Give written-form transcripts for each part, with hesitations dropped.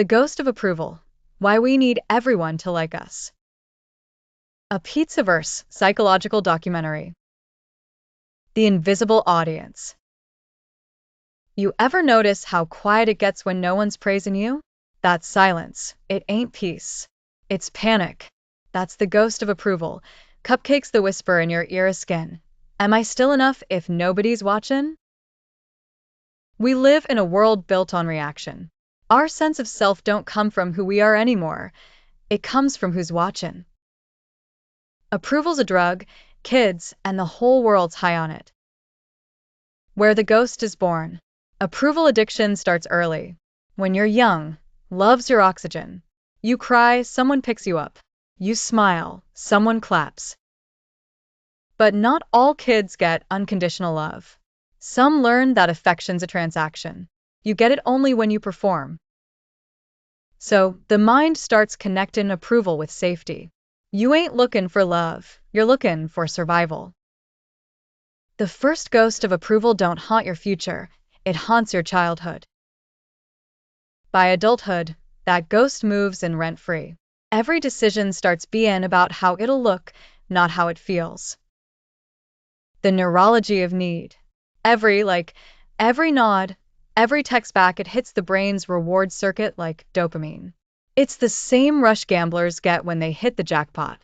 The ghost of approval. Why we need everyone to like us. A Pizzaverse psychological documentary. The invisible audience. You ever notice how quiet it gets when no one's praising you? That silence, it ain't peace. It's panic. That's the ghost of approval. Cupcakes the whisper in your ear skin. Am I still enough if nobody's watching? We live in a world built on reaction. Our sense of self don't come from who we are anymore. It comes from who's watching. Approval's a drug, kids, and the whole world's high on it. Where the ghost is born. Approval addiction starts early. When you're young, love's your oxygen. You cry, someone picks you up. You smile, someone claps. But not all kids get unconditional love. Some learn that affection's a transaction. You get it only when you perform. So, the mind starts connecting approval with safety. You ain't looking for love, you're looking for survival. The first ghost of approval don't haunt your future, it haunts your childhood. By adulthood, that ghost moves in rent-free. Every decision starts being about how it'll look, not how it feels. The neurology of need. Every nod, every text back, it hits the brain's reward circuit like dopamine. It's the same rush gamblers get when they hit the jackpot.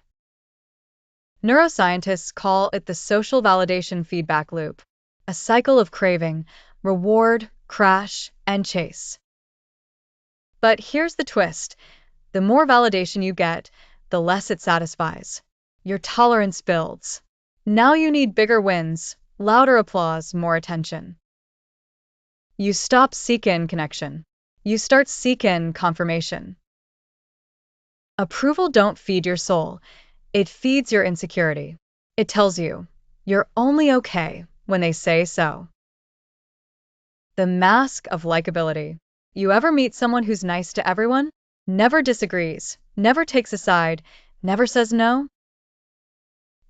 Neuroscientists call it the social validation feedback loop, a cycle of craving, reward, crash, and chase. But here's the twist. The more validation you get, the less it satisfies. Your tolerance builds. Now you need bigger wins, louder applause, more attention. You stop seeking connection. You start seeking confirmation. Approval don't feed your soul. It feeds your insecurity. It tells you, you're only okay when they say so. The mask of likability. You ever meet someone who's nice to everyone? Never disagrees, never takes a side, never says no?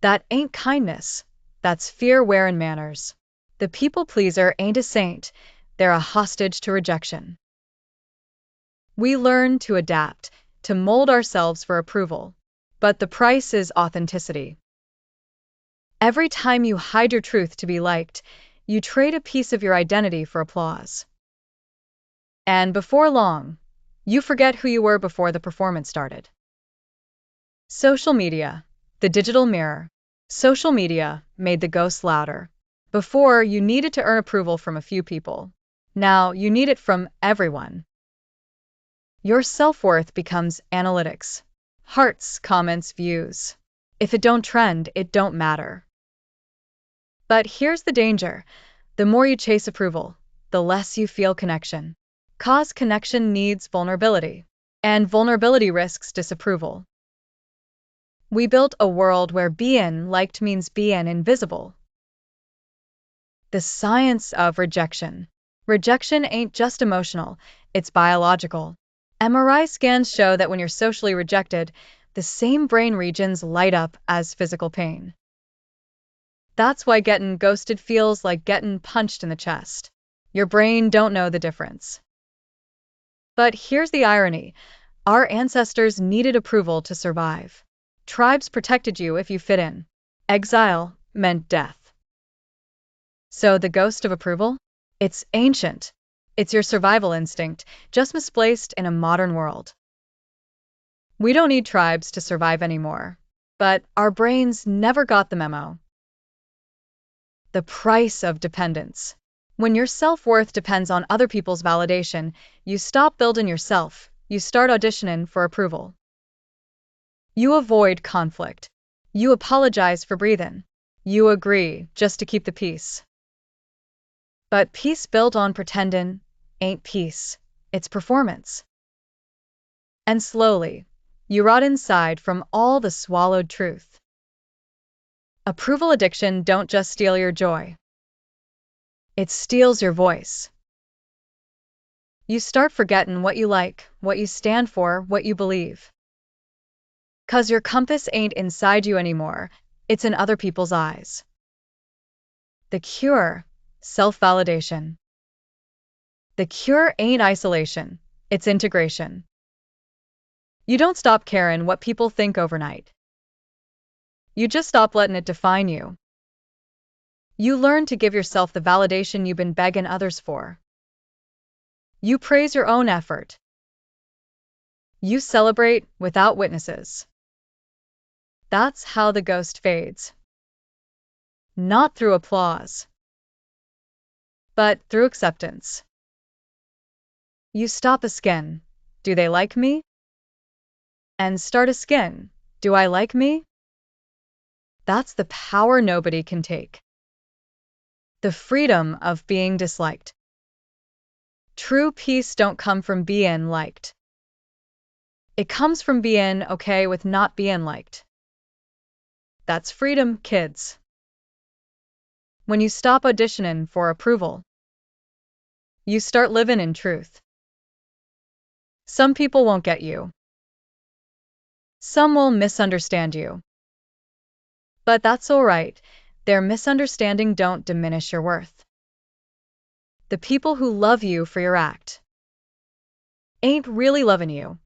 That ain't kindness. That's fear wearing manners. The people pleaser ain't a saint. They're a hostage to rejection. We learn to adapt, to mold ourselves for approval. But the price is authenticity. Every time you hide your truth to be liked, you trade a piece of your identity for applause. And before long, you forget who you were before the performance started. Social media, the digital mirror. Social media made the ghosts louder. Before, you needed to earn approval from a few people. Now, you need it from everyone. Your self-worth becomes analytics. Hearts, comments, views. If it don't trend, it don't matter. But here's the danger. The more you chase approval, the less you feel connection. 'Cause connection needs vulnerability. And vulnerability risks disapproval. We built a world where being liked means being invisible. The science of rejection. Rejection ain't just emotional, it's biological. MRI scans show that when you're socially rejected, the same brain regions light up as physical pain. That's why getting ghosted feels like getting punched in the chest. Your brain don't know the difference. But here's the irony. Our ancestors needed approval to survive. Tribes protected you if you fit in. Exile meant death. So the ghost of approval? It's ancient. It's your survival instinct, just misplaced in a modern world. We don't need tribes to survive anymore. But our brains never got the memo. The price of dependence. When your self-worth depends on other people's validation, you stop building yourself, you start auditioning for approval. You avoid conflict. You apologize for breathing. You agree just to keep the peace. But peace built on pretending ain't peace, it's performance. And slowly, you rot inside from all the swallowed truth. Approval addiction don't just steal your joy. It steals your voice. You start forgetting what you like, what you stand for, what you believe. 'Cause your compass ain't inside you anymore, it's in other people's eyes. The cure, self-validation. The cure ain't isolation, It's integration. You don't stop caring what people think overnight. You just stop letting it define you. You learn to give yourself the validation you've been begging others for. You praise your own effort. You celebrate without witnesses. That's how the ghost fades. Not through applause, but through acceptance. You stop a skin, do they like me? And start a skin, do I like me? That's the power nobody can take. The freedom of being disliked. True peace don't come from being liked. It comes from being okay with not being liked. That's freedom, kids. When you stop auditioning for approval, you start living in truth. Some people won't get you. Some will misunderstand you. But that's all right. Their misunderstanding don't diminish your worth. The people who love you for your act ain't really loving you.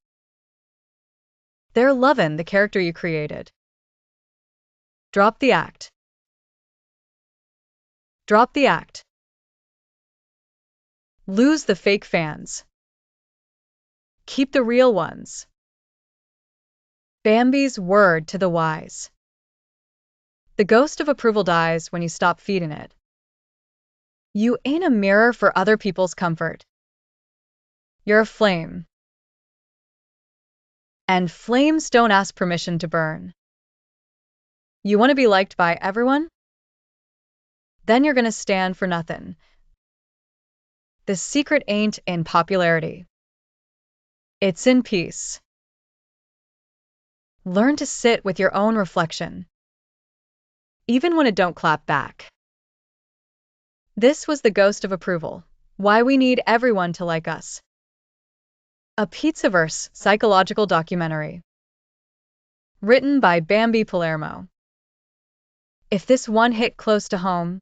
They're loving the character you created. Drop the act. Drop the act. Lose the fake fans. Keep the real ones. Bambi's word to the wise. The ghost of approval dies when you stop feeding it. You ain't a mirror for other people's comfort. You're a flame. And flames don't ask permission to burn. You want to be liked by everyone? Then you're going to stand for nothing. The secret ain't in popularity. It's in peace. Learn to sit with your own reflection, even when it don't clap back. This was The Ghost of Approval, Why We Need Everyone to Like Us. A Pizzaverse psychological documentary. Written by Bambi Palermo. If this one hit close to home,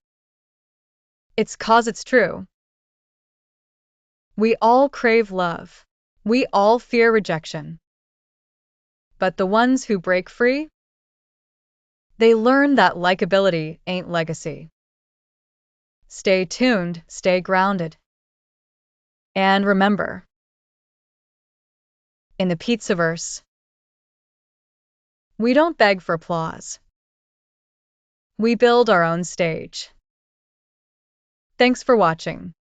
it's 'cause it's true. We all crave love. We all fear rejection. But the ones who break free, they learn that likability ain't legacy. Stay tuned, stay grounded. And remember, in the Pizzaverse, we don't beg for applause. We build our own stage. Thanks for watching.